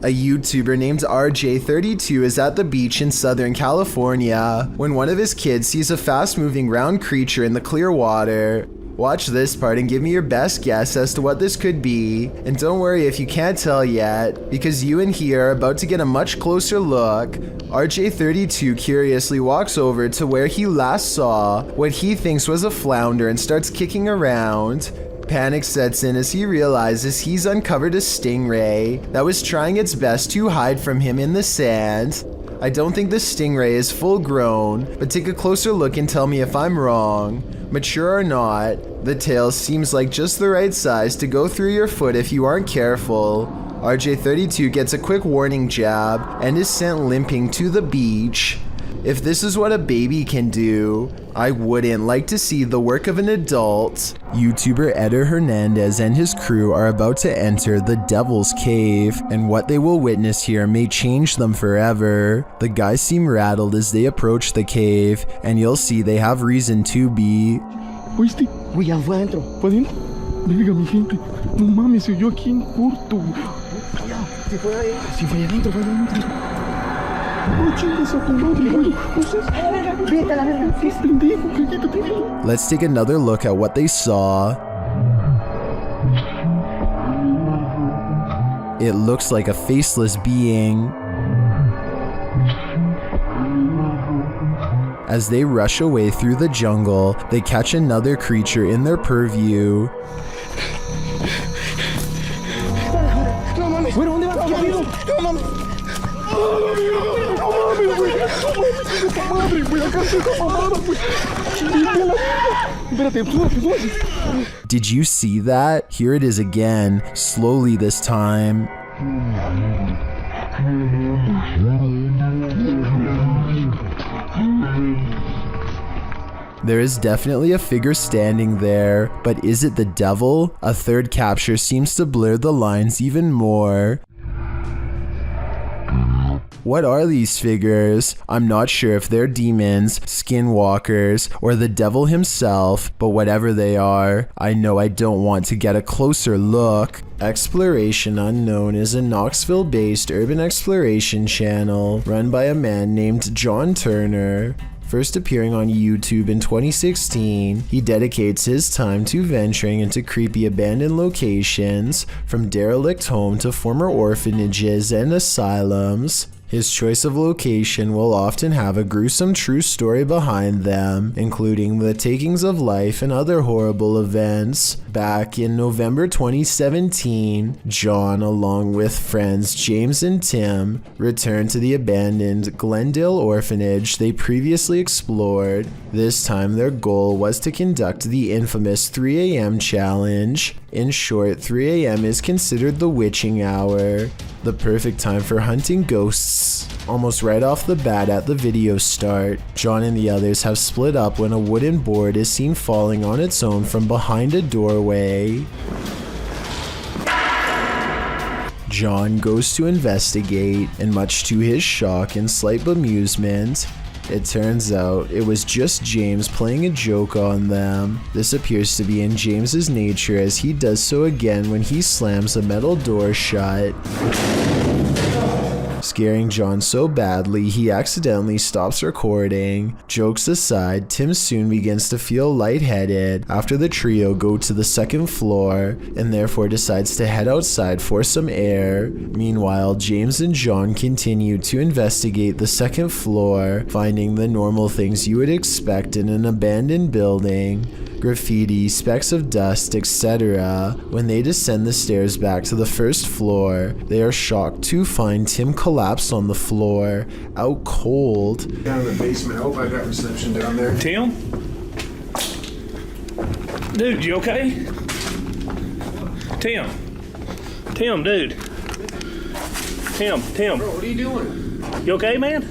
A YouTuber named RJ32 is at the beach in Southern California when one of his kids sees a fast-moving round creature in the clear water. Watch this part and give me your best guess as to what this could be. And don't worry if you can't tell yet, because you and he are about to get a much closer look. RJ32 curiously walks over to where he last saw what he thinks was a flounder and starts kicking around. Panic sets in as he realizes he's uncovered a stingray that was trying its best to hide from him in the sand. I don't think the stingray is full grown, but take a closer look and tell me if I'm wrong. Mature or not, the tail seems like just the right size to go through your foot if you aren't careful. RJ32 gets a quick warning jab and is sent limping to the beach. If this is what a baby can do, I wouldn't like to see the work of an adult. YouTuber Eder Hernandez and his crew are about to enter the Devil's Cave, and what they will witness here may change them forever. The guys seem rattled as they approach the cave, and you'll see they have reason to be. ¿Oíste? Güey, ya fue adentro. ¿Fue adentro? Verga, mi gente. No mames, se oyó aquí en corto. Si fue ahí. Si fue adentro, fue adentro. Let's take another look at what they saw. It looks like a faceless being. As they rush away through the jungle, they catch another creature in their purview. Did you see that? Here it is again, slowly this time. There is definitely a figure standing there, but is it the devil? A third capture seems to blur the lines even more. What are these figures? I'm not sure if they're demons, skinwalkers, or the devil himself, but whatever they are, I know I don't want to get a closer look. Exploration Unknown is a Knoxville-based urban exploration channel run by a man named John Turner. First appearing on YouTube in 2016, he dedicates his time to venturing into creepy abandoned locations, from derelict home to former orphanages and asylums. His choice of location will often have a gruesome true story behind them, including the takings of life and other horrible events. Back in November 2017, John, along with friends James and Tim, returned to the abandoned Glendale Orphanage they previously explored. This time their goal was to conduct the infamous 3 a.m. challenge. In short, 3 a.m. is considered the witching hour, the perfect time for hunting ghosts. Almost right off the bat at the video start, John and the others have split up when a wooden board is seen falling on its own from behind a doorway. John goes to investigate, and much to his shock and slight bemusement, it turns out it was just James playing a joke on them. This appears to be in James's nature, as he does so again when he slams a metal door shut, scaring John so badly he accidentally stops recording. Jokes aside, Tim soon begins to feel lightheaded after the trio go to the second floor and therefore decides to head outside for some air. Meanwhile, James and John continue to investigate the second floor, finding the normal things you would expect in an abandoned building: graffiti, specks of dust, etc. When they descend the stairs back to the first floor, they are shocked to find Tim collapsed on the floor, out cold. Down in the basement. I hope I got reception down there. Tim? Dude, you okay? Tim? Tim, dude. Tim. Bro, what are you doing? You okay, man?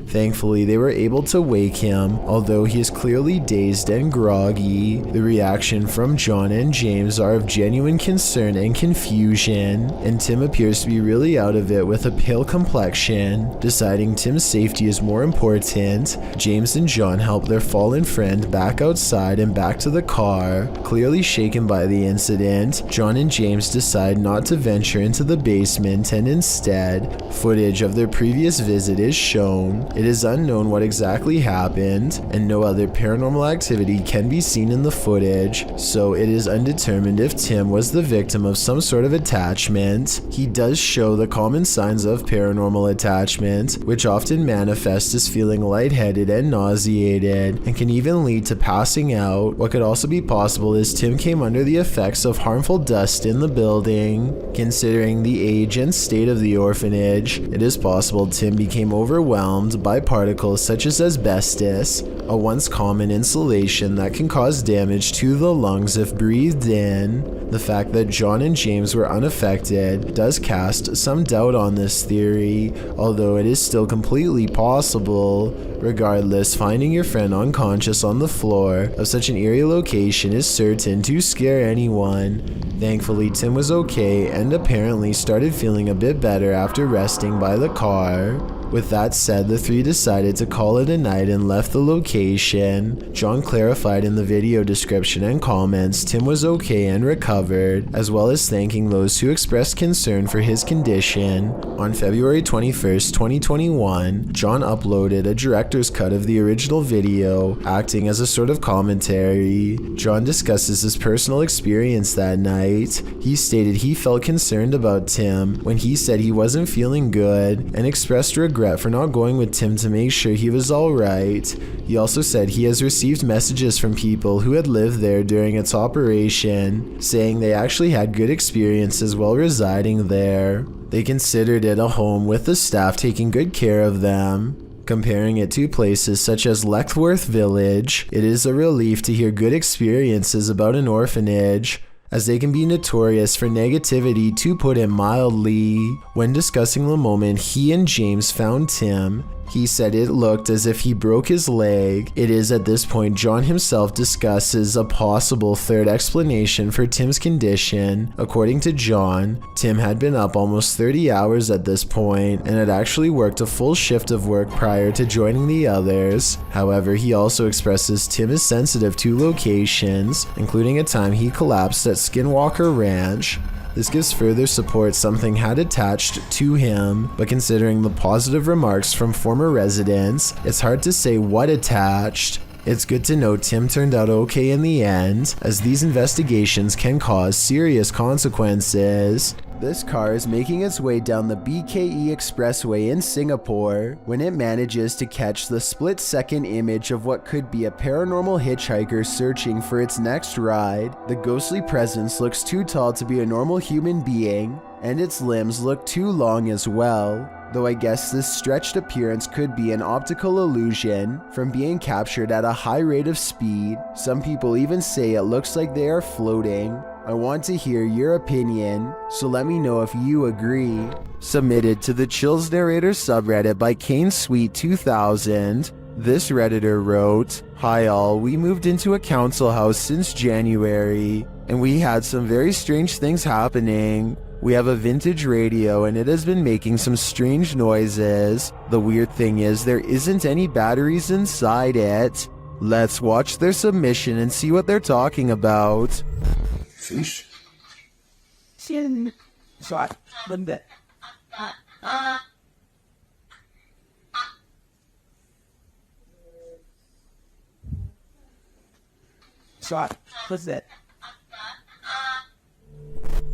Thankfully, they were able to wake him, although he is clearly dazed and groggy. The reaction from John and James are of genuine concern and confusion, and Tim appears to be really out of it with a pale complexion. Deciding Tim's safety is more important, James and John help their fallen friend back outside and back to the car. Clearly shaken by the incident, John and James decide not to venture into the basement, and instead, footage of their previous visit is shown. It is unknown what exactly happened, and no other paranormal activity can be seen in the footage, so it is undetermined if Tim was the victim of some sort of attachment. He does show the common signs of paranormal attachment, which often manifest as feeling lightheaded and nauseated, and can even lead to passing out. What could also be possible is Tim came under the effects of harmful dust in the building. Considering the age and state of the orphanage, it is possible Tim became overwhelmed by particles such as asbestos, a once common insulation that can cause damage to the lungs if breathed in. The fact that John and James were unaffected does cast some doubt on this theory, although it is still completely possible. Regardless, finding your friend unconscious on the floor of such an eerie location is certain to scare anyone. Thankfully, Tim was okay and apparently started feeling a bit better after resting by the car. With that said, the three decided to call it a night and left the location. John clarified in the video description and comments Tim was okay and recovered, as well as thanking those who expressed concern for his condition. On February 21st, 2021, John uploaded a director's cut of the original video, acting as a sort of commentary. John discusses his personal experience that night. He stated he felt concerned about Tim when he said he wasn't feeling good, and expressed regret for not going with Tim to make sure he was alright. He also said he has received messages from people who had lived there during its operation, saying they actually had good experiences while residing there. They considered it a home with the staff taking good care of them. Comparing it to places such as Leckworth Village, it is a relief to hear good experiences about an orphanage, as they can be notorious for negativity, to put it mildly. When discussing the moment he and James found Tim, he said it looked as if he broke his leg. It is at this point John himself discusses a possible third explanation for Tim's condition. According to John, Tim had been up almost 30 hours at this point and had actually worked a full shift of work prior to joining the others. However, he also expresses Tim is sensitive to locations, including a time he collapsed at Skinwalker Ranch. This gives further support something had attached to him, but considering the positive remarks from former residents, it's hard to say what attached. It's good to know Tim turned out okay in the end, as these investigations can cause serious consequences. This car is making its way down the BKE Expressway in Singapore when it manages to catch the split-second image of what could be a paranormal hitchhiker searching for its next ride. The ghostly presence looks too tall to be a normal human being, and its limbs look too long as well. Though I guess this stretched appearance could be an optical illusion from being captured at a high rate of speed. Some people even say it looks like they are floating. I want to hear your opinion, so let me know if you agree. Submitted to the Chills Narrator subreddit by Kane Sweet 2000. This redditor wrote, "Hi all, we moved into a council house since January, and we had some very strange things happening. We have a vintage radio and it has been making some strange noises. The weird thing is there isn't any batteries inside it. Let's watch their submission and see what they're talking about." Fish. What's that?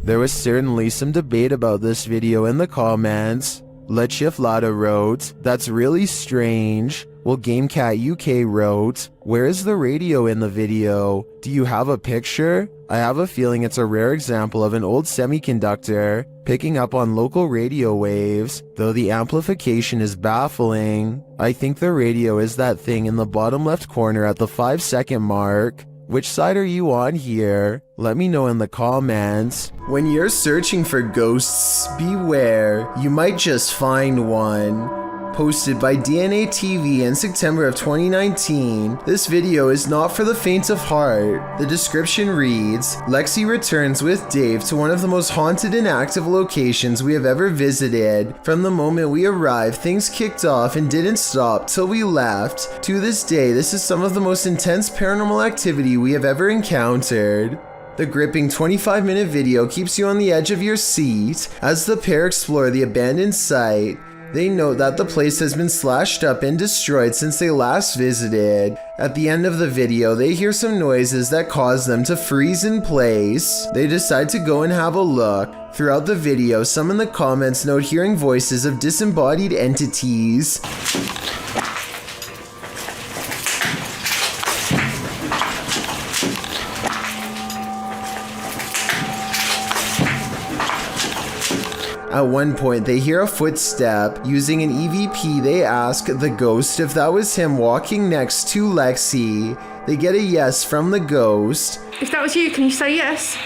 There was certainly some debate about this video in the comments. Lechiflada wrote, "That's really strange." Well, GameCat UK wrote, "Where is the radio in the video? Do you have a picture? I have a feeling it's a rare example of an old semiconductor picking up on local radio waves, though the amplification is baffling. I think the radio is that thing in the bottom left corner at the 5-second mark. Which side are you on here? Let me know in the comments." When you're searching for ghosts, beware. You might just find one. Posted by DNA TV in September of 2019, this video is not for the faint of heart. The description reads, Lexi returns with Dave to one of the most haunted and active locations we have ever visited. From the moment we arrived, things kicked off and didn't stop till we left. To this day, this is some of the most intense paranormal activity we have ever encountered. The gripping 25-minute video keeps you on the edge of your seat as the pair explore the abandoned site. They note that the place has been slashed up and destroyed since they last visited. At the end of the video, they hear some noises that cause them to freeze in place. They decide to go and have a look. Throughout the video, some in the comments note hearing voices of disembodied entities. At one point, they hear a footstep. Using an EVP, they ask the ghost if that was him walking next to Lexi. They get a yes from the ghost. If that was you, can you say yes?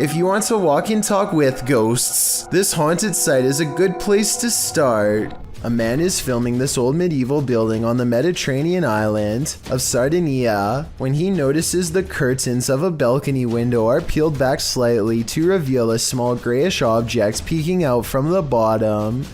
If you want to walk and talk with ghosts, this haunted site is a good place to start. A man is filming this old medieval building on the Mediterranean island of Sardinia when he notices the curtains of a balcony window are peeled back slightly to reveal a small grayish object peeking out from the bottom.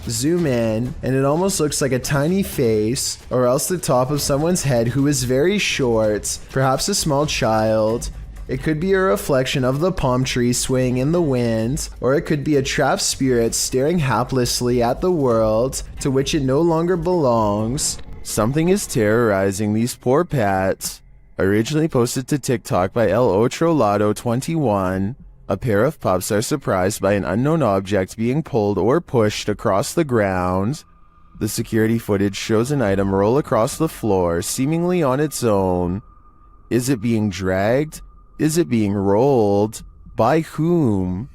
Zoom in, and it almost looks like a tiny face, or else the top of someone's head who is very short, perhaps a small child. It could be a reflection of the palm tree swaying in the wind, or it could be a trapped spirit staring haplessly at the world to which it no longer belongs. Something is terrorizing these poor pets. Originally posted to TikTok by El Otrolado21, a pair of pups are surprised by an unknown object being pulled or pushed across the ground. The security footage shows an item roll across the floor, seemingly on its own. Is it being dragged? Is it being rolled? By whom?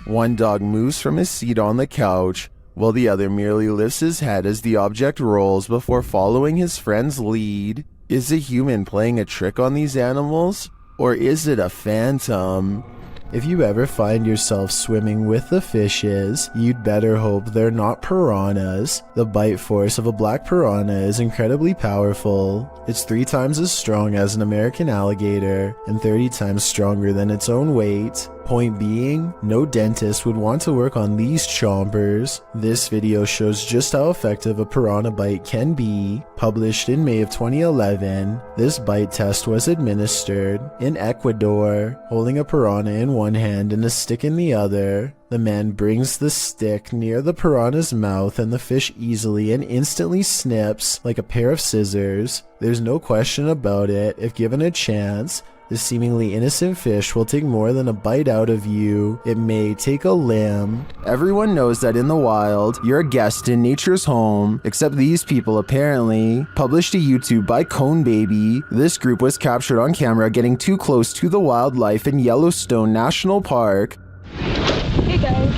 One dog moves from his seat on the couch, while the other merely lifts his head as the object rolls before following his friend's lead. Is a human playing a trick on these animals? Or is it a phantom? If you ever find yourself swimming with the fishes, you'd better hope they're not piranhas. The bite force of a black piranha is incredibly powerful. It's 3 times as strong as an American alligator, and 30 times stronger than its own weight. Point being, no dentist would want to work on these chompers. This video shows just how effective a piranha bite can be. Published in May of 2011, this bite test was administered in Ecuador, holding a piranha in one hand and a stick in the other. The man brings the stick near the piranha's mouth and the fish easily and instantly snips like a pair of scissors. There's no question about it, if given a chance, this seemingly innocent fish will take more than a bite out of you. It may take a limb. Everyone knows that in the wild, you're a guest in nature's home, except these people apparently. Published to YouTube by Cone Baby, this group was captured on camera getting too close to the wildlife in Yellowstone National Park. Hey guys,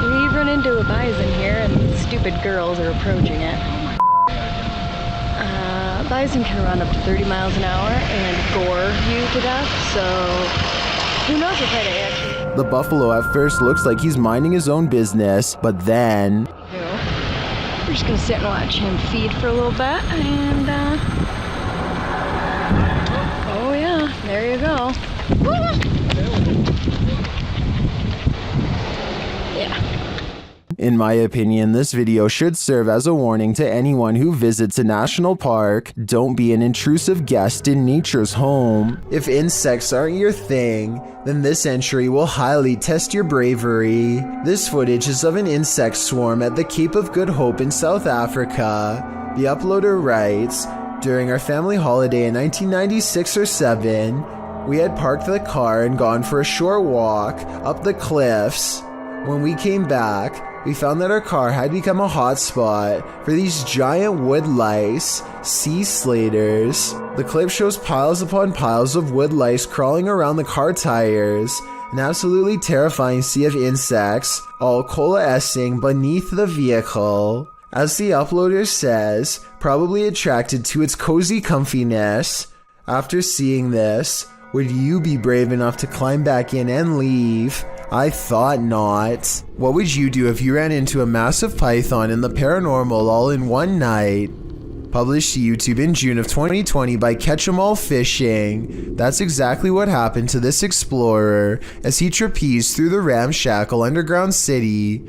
we run into a bison here and these stupid girls are approaching it. Bison can run up to 30 miles an hour and gore you to death, so who knows if they actually... The buffalo at first looks like he's minding his own business, but then... We're just gonna sit and watch him feed for a little bit, and oh yeah, there you go. Yeah. In my opinion, this video should serve as a warning to anyone who visits a national park. Don't be an intrusive guest in nature's home. If insects aren't your thing, then this entry will highly test your bravery. This footage is of an insect swarm at the Cape of Good Hope in South Africa. The uploader writes, during our family holiday in 1996 or 7, we had parked the car and gone for a short walk up the cliffs. When we came back, we found that our car had become a hotspot for these giant wood lice, sea slaters. The clip shows piles upon piles of wood lice crawling around the car tires, an absolutely terrifying sea of insects, all coalescing beneath the vehicle. As the uploader says, probably attracted to its cozy comfiness. After seeing this, Would you be brave enough to climb back in and leave? I thought not. What would you do if you ran into a massive python in the paranormal all in one night? Published to YouTube in June of 2020 by Catch 'em All Fishing. That's exactly what happened to this explorer as he trapezed through the ramshackle underground city.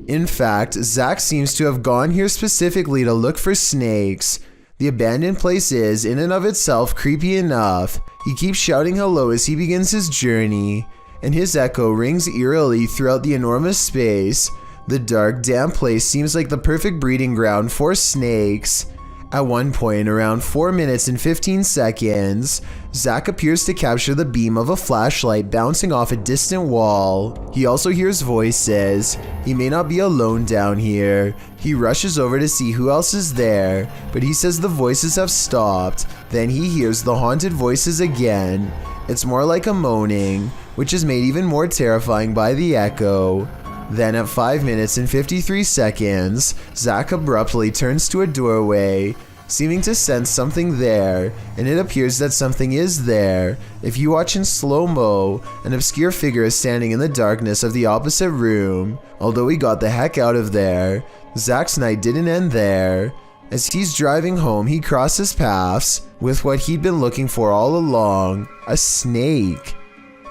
In fact, Zach seems to have gone here specifically to look for snakes. The abandoned place is, in and of itself, creepy enough. He keeps shouting hello as he begins his journey, and his echo rings eerily throughout the enormous space. The dark, damp place seems like the perfect breeding ground for snakes. At one point, around 4 minutes and 15 seconds, Zach appears to capture the beam of a flashlight bouncing off a distant wall. He also hears voices. He may not be alone down here. He rushes over to see who else is there, but he says the voices have stopped. Then he hears the haunted voices again. It's more like a moaning, which is made even more terrifying by the echo. Then at 5 minutes and 53 seconds, Zach abruptly turns to a doorway, seeming to sense something there, and it appears that something is there. If you watch in slow-mo, an obscure figure is standing in the darkness of the opposite room. Although he got the heck out of there, Zach's night didn't end there. As he's driving home, he crosses paths with what he'd been looking for all along, a snake.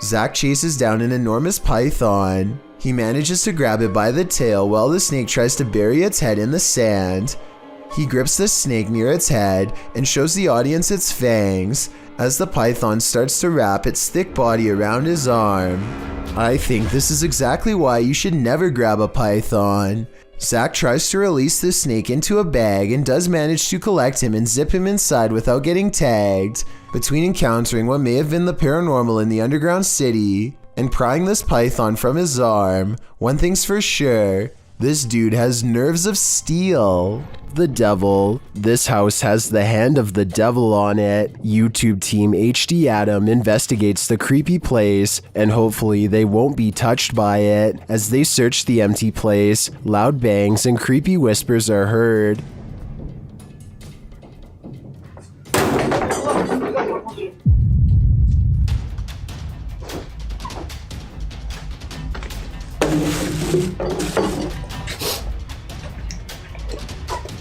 Zach chases down an enormous python. He manages to grab it by the tail while the snake tries to bury its head in the sand. He grips the snake near its head and shows the audience its fangs as the python starts to wrap its thick body around his arm. I think this is exactly why you should never grab a python. Zach tries to release the snake into a bag and does manage to collect him and zip him inside without getting tagged. Between encountering what may have been the paranormal in the underground city and prying this python from his arm, one thing's for sure, this dude has nerves of steel. The devil. This house has the hand of the devil on it. YouTube team HD Adam investigates the creepy place, and hopefully they won't be touched by it. As they search the empty place, loud bangs and creepy whispers are heard.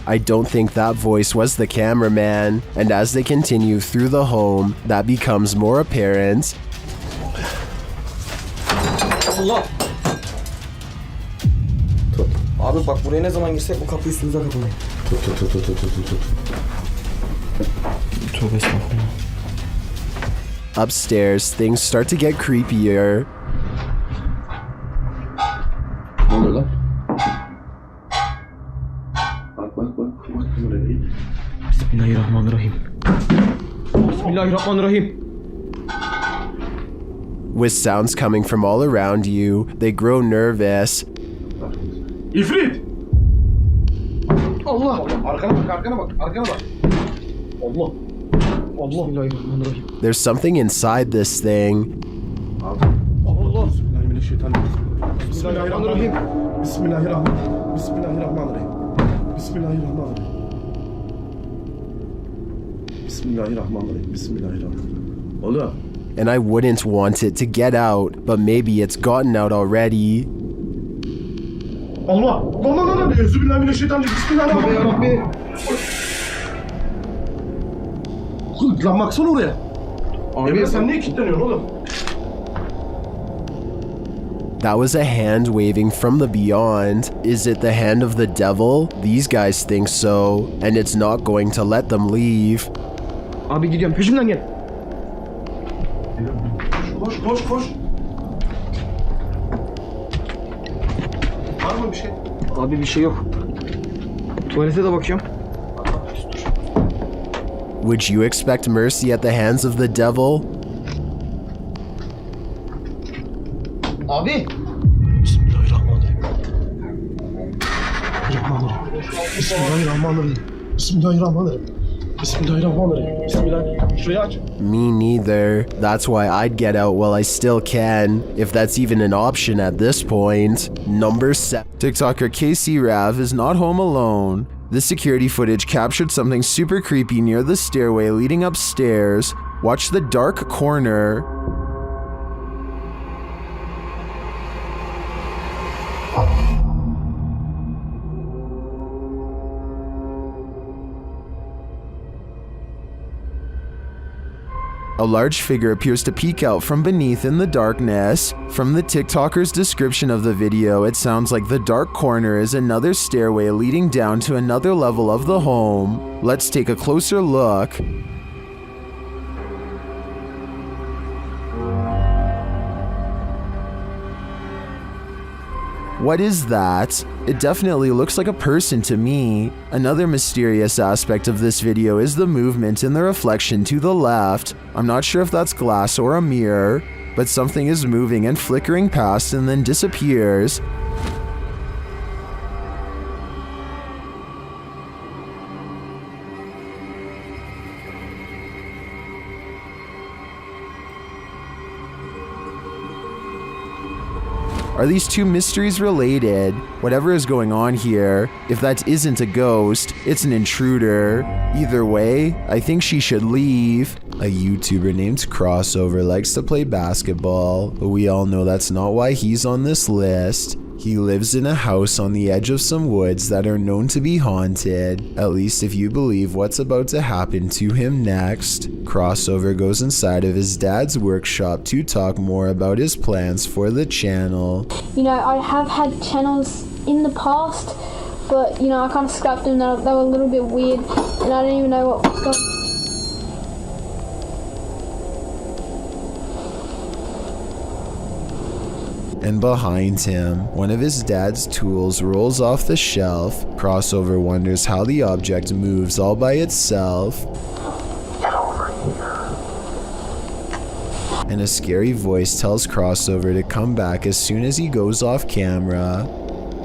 I don't think that voice was the cameraman, and as they continue through the home, that becomes more apparent. Allah! Tut. Abi bak buraya ne zaman girsek bu kapı üstümüze kapanıyor. Tut. Tövbe estağfurullah. Upstairs, things start to get creepier. Ne oluyor lan? Bak. Bismillahirrahmanirrahim. Bismillahirrahmanirrahim. With sounds coming from all around you, they grow nervous. İfrit! Allah! Arkana bak. Allah! Bismillahirrahmanirrahim. There's something inside this thing. Allah! Bismillahirrahmanirrahim. Bismillahirrahmanirrahim. Oğlum. And I wouldn't want it to get out, but maybe it's gotten out already. Allah! Lan! Bismillahirrahmanirrahim. Bismillahirrahmanirrahim. Lan baksana oraya. Emre sen niye kilitleniyorsun oğlum? That was a hand waving from the beyond. Is it the hand of the devil? These guys think so, and it's not going to let them leave. Abi gidiyorum, peşimden gel. Koş. Var mı bir şey? Abi bir şey yok. Tuvalete de bakıyorum. Would you expect mercy at the hands of the devil? Abi. Bismillahirrahmanirrahim. Şurayı aç. Me neither. That's why I'd get out while I still can, if that's even an option at this point. Number 7. TikToker Casey Rav is not home alone. The security footage captured something super creepy near the stairway leading upstairs. Watch the dark corner. A large figure appears to peek out from beneath in the darkness. From the TikToker's description of the video, it sounds like the dark corner is another stairway leading down to another level of the home. Let's take a closer look. What is that? It definitely looks like a person to me. Another mysterious aspect of this video is the movement in the reflection to the left. I'm not sure if that's glass or a mirror, but something is moving and flickering past and then disappears. Are these two mysteries related? Whatever is going on here, if that isn't a ghost, it's an intruder. Either way, I think she should leave. A YouTuber named Crossover likes to play basketball, but we all know that's not why he's on this list. He lives in a house on the edge of some woods that are known to be haunted, at least if you believe what's about to happen to him next. Crossover goes inside of his dad's workshop to talk more about his plans for the channel. You know, I have had channels in the past, but you know, I kind of scrapped them. They were a little bit weird, and I didn't even know what was going on. And behind him, one of his dad's tools rolls off the shelf. Crossover wonders how the object moves all by itself. Get over here. And a scary voice tells Crossover to come back as soon as he goes off camera.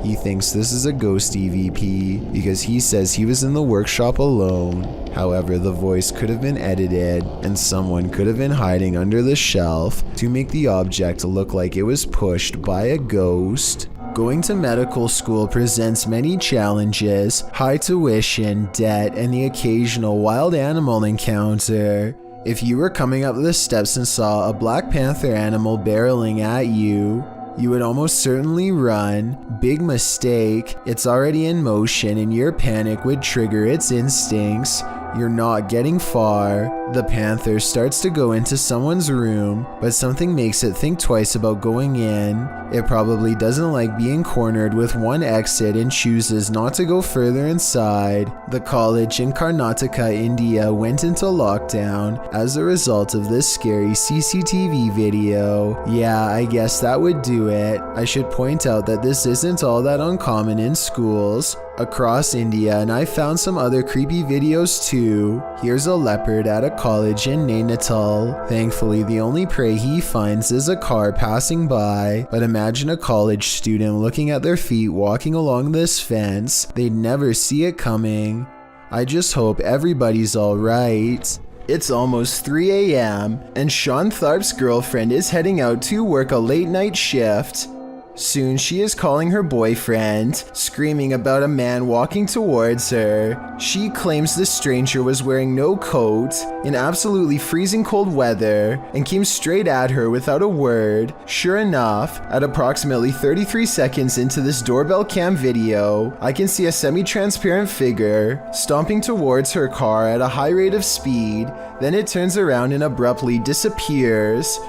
He thinks this is a ghost EVP because he says he was in the workshop alone. However, the voice could have been edited and someone could have been hiding under the shelf to make the object look like it was pushed by a ghost. Going to medical school presents many challenges: high tuition, debt, and the occasional wild animal encounter. If you were coming up the steps and saw a Black Panther animal barreling at you, you would almost certainly run. Big mistake. It's already in motion and your panic would trigger its instincts. You're not getting far. The panther starts to go into someone's room, but something makes it think twice about going in. It probably doesn't like being cornered with one exit and chooses not to go further inside. The college in Karnataka, India went into lockdown as a result of this scary CCTV video. Yeah, I guess that would do it. I should point out that this isn't all that uncommon in schools across India, and I found some other creepy videos too. Here's a leopard at a college in Nainital. Thankfully, the only prey he finds is a car passing by, but imagine a college student looking at their feet walking along this fence. They'd never see it coming. I just hope everybody's alright. It's almost 3 a.m. and Sean Tharp's girlfriend is heading out to work a late night shift. Soon she is calling her boyfriend, screaming about a man walking towards her. She claims the stranger was wearing no coat in absolutely freezing cold weather and came straight at her without a word. Sure enough, at approximately 33 seconds into this doorbell cam video, I can see a semi-transparent figure stomping towards her car at a high rate of speed. Then it turns around and abruptly disappears.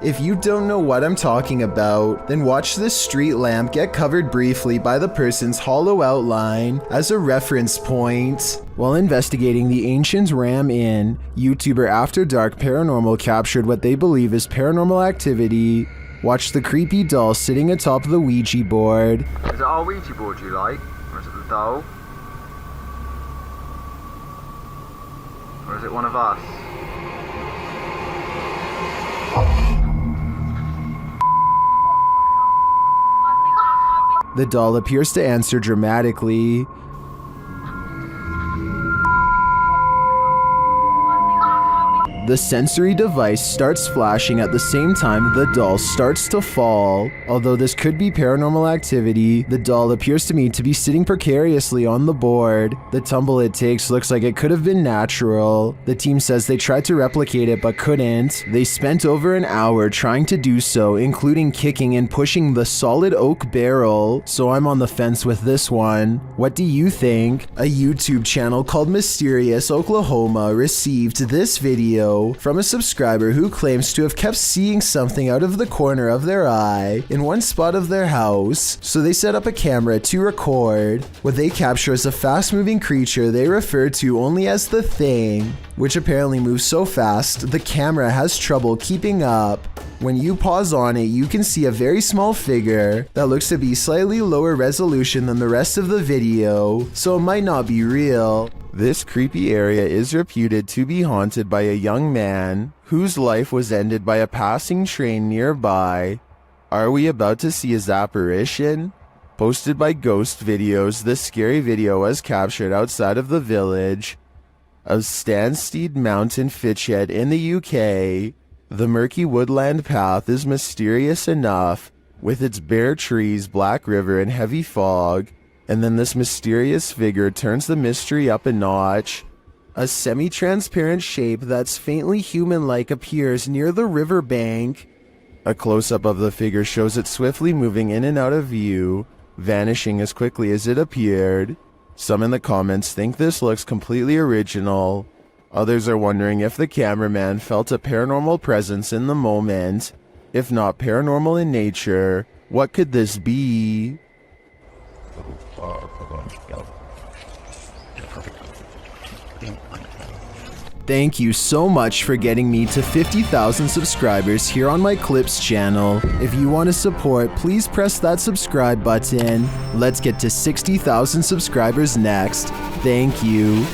If you don't know what I'm talking about, then watch this street lamp get covered briefly by the person's hollow outline as a reference point. While investigating the ancient Ram Inn, YouTuber After Dark Paranormal captured what they believe is paranormal activity. Watch the creepy doll sitting atop the Ouija board. Is it our Ouija board you like? Or is it the doll? Or is it one of us? The doll appears to answer dramatically. The sensory device starts flashing at the same time the doll starts to fall. Although this could be paranormal activity, the doll appears to me to be sitting precariously on the board. The tumble it takes looks like it could have been natural. The team says they tried to replicate it but couldn't. They spent over an hour trying to do so, including kicking and pushing the solid oak barrel. So I'm on the fence with this one. What do you think? A YouTube channel called Mysterious Oklahoma received this video from a subscriber who claims to have kept seeing something out of the corner of their eye in one spot of their house. So they set up a camera to record. What they capture is a fast-moving creature they refer to only as the Thing, which apparently moves so fast the camera has trouble keeping up. When you pause on it, you can see a very small figure that looks to be slightly lower resolution than the rest of the video, so it might not be real. This creepy area is reputed to be haunted by a young man whose life was ended by a passing train nearby. Are we about to see his apparition? Posted by Ghost Videos, this scary video was captured outside of the village of Stanstead Mountain, Fitchhead in the UK. The murky woodland path is mysterious enough, with its bare trees, black river, and heavy fog. And then this mysterious figure turns the mystery up a notch. A semi-transparent shape that's faintly human-like appears near the riverbank. A close-up of the figure shows it swiftly moving in and out of view, vanishing as quickly as it appeared. Some in the comments think this looks completely original. Others are wondering if the cameraman felt a paranormal presence in the moment. If not paranormal in nature, what could this be? Thank you so much for getting me to 50,000 subscribers here on my Clips channel. If you want to support, please press that subscribe button. Let's get to 60,000 subscribers next. Thank you.